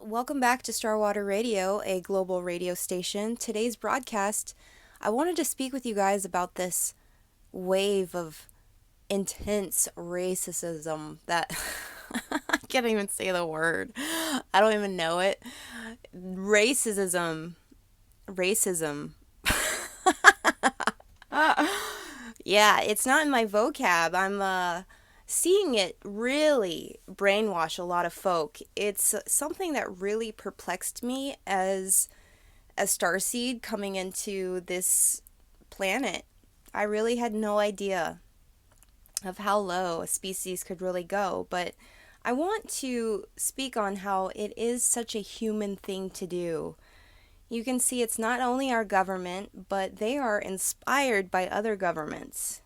Welcome back to Starwater Radio, a global radio station. Today's broadcast, I wanted to speak with you guys about this wave of intense racism that I can't even say the word. I don't even know it. Racism. Racism. Yeah, it's not in my vocab. I'm seeing it really brainwash a lot of folk. It's something that really perplexed me as a starseed coming into this planet. I really had no idea of how low a species could really go, but I want to speak on how it is such a human thing to do. You can see it's not only our government, but they are inspired by other governments.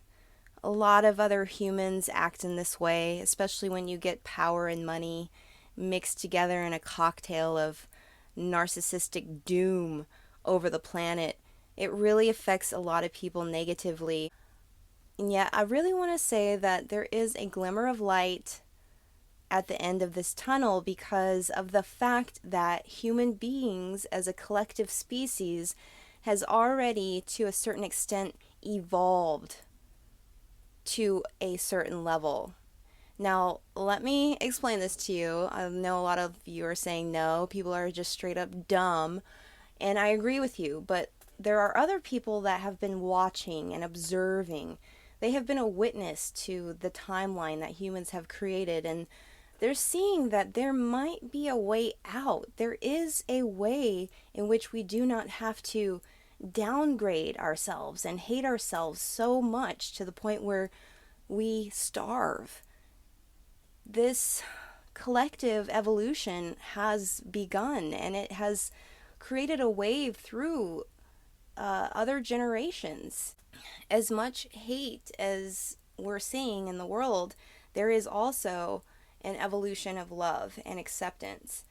A lot of other humans act in this way, especially when you get power and money mixed together in a cocktail of narcissistic doom over the planet. It really affects a lot of people negatively. And yet, I really want to say that there is a glimmer of light at the end of this tunnel because of the fact that human beings as a collective species has already to a certain extent evolved to a certain level. Now, let me explain this to you. I know a lot of you are saying no, people are just straight up dumb, and I agree with you, but there are other people that have been watching and observing. They have been a witness to the timeline that humans have created, and they're seeing that there might be a way out. There is a way in which we do not have to downgrade ourselves and hate ourselves so much to the point where we starve. This collective evolution has begun and it has created a wave through other generations. As much hate as we're seeing in the world, there is also an evolution of love and acceptance.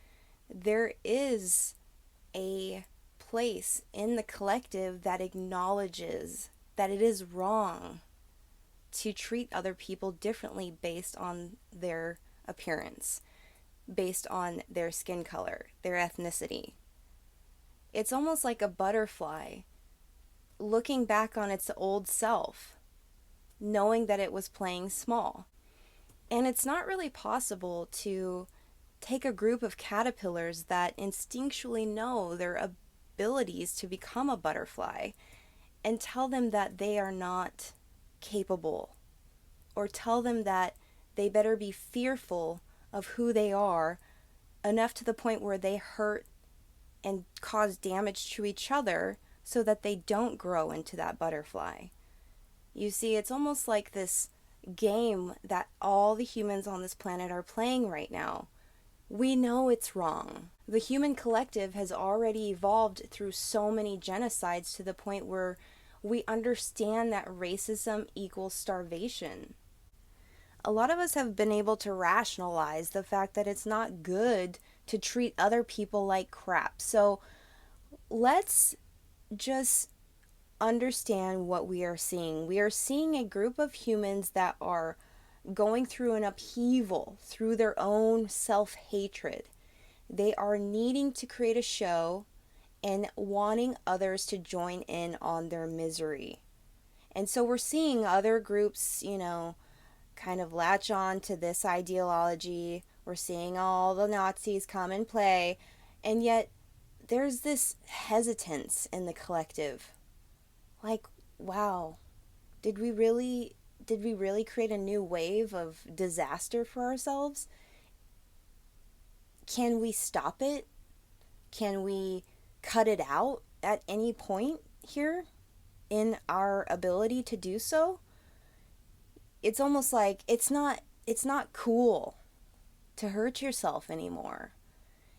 There is a place in the collective that acknowledges that it is wrong to treat other people differently based on their appearance, based on their skin color, their ethnicity. It's almost like a butterfly looking back on its old self, knowing that it was playing small. And it's not really possible to take a group of caterpillars that instinctually know their abilities to become a butterfly and tell them that they are not capable, or tell them that they better be fearful of who they are enough to the point where they hurt and cause damage to each other so that they don't grow into that butterfly. You see, it's almost like this game that all the humans on this planet are playing right now. We know it's wrong. The human collective has already evolved through so many genocides to the point where we understand that racism equals starvation. A lot of us have been able to rationalize the fact that it's not good to treat other people like crap. So let's just understand what we are seeing. We are seeing a group of humans that are going through an upheaval through their own self-hatred. They are needing to create a show and wanting others to join in on their misery. And so we're seeing other groups, kind of latch on to this ideology. We're seeing all the Nazis come and play, and yet there's this hesitance in the collective. Like, wow, did we really create a new wave of disaster for ourselves? Can we stop it? Can we cut it out at any point here in our ability to do so? It's almost like it's not cool to hurt yourself anymore.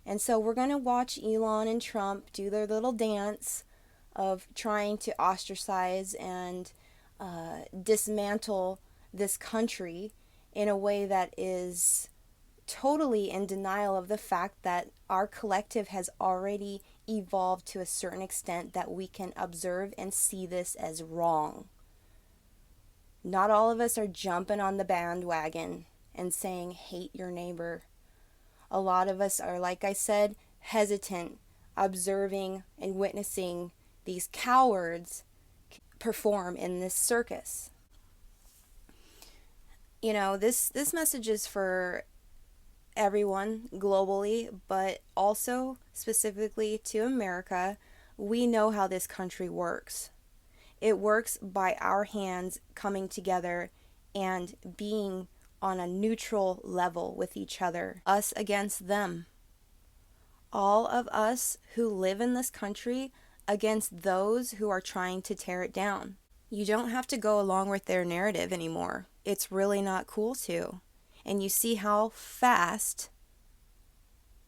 And so we're going to watch Elon and Trump do their little dance of trying to ostracize and dismantle this country in a way that is totally in denial of the fact that our collective has already evolved to a certain extent that we can observe and see this as wrong. Not all of us are jumping on the bandwagon and saying hate your neighbor. A lot of us are, like I said, hesitant, observing and witnessing these cowards perform in this circus. You know, this message is for everyone globally, but also specifically to America. We know how this country works. It works by our hands coming together and being on a neutral level with each other, us against them. All of us who live in this country against those who are trying to tear it down. You don't have to go along with their narrative anymore. It's really not cool to. And you see how fast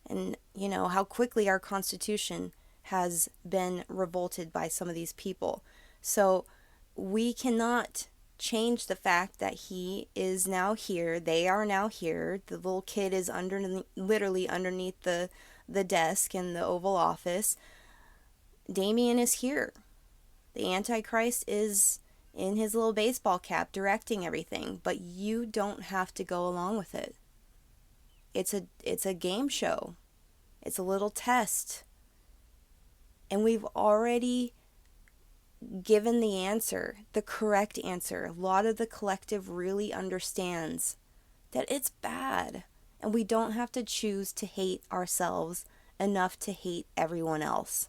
and, how quickly our Constitution has been revolted by some of these people. So we cannot change the fact that he is now here. They are now here. The little kid is literally underneath the desk in the Oval Office. Damien is here. The Antichrist is in his little baseball cap directing everything, but you don't have to go along with it. It's a game show. It's a little test. And we've already given the answer, the correct answer. A lot of the collective really understands that it's bad, and we don't have to choose to hate ourselves enough to hate everyone else.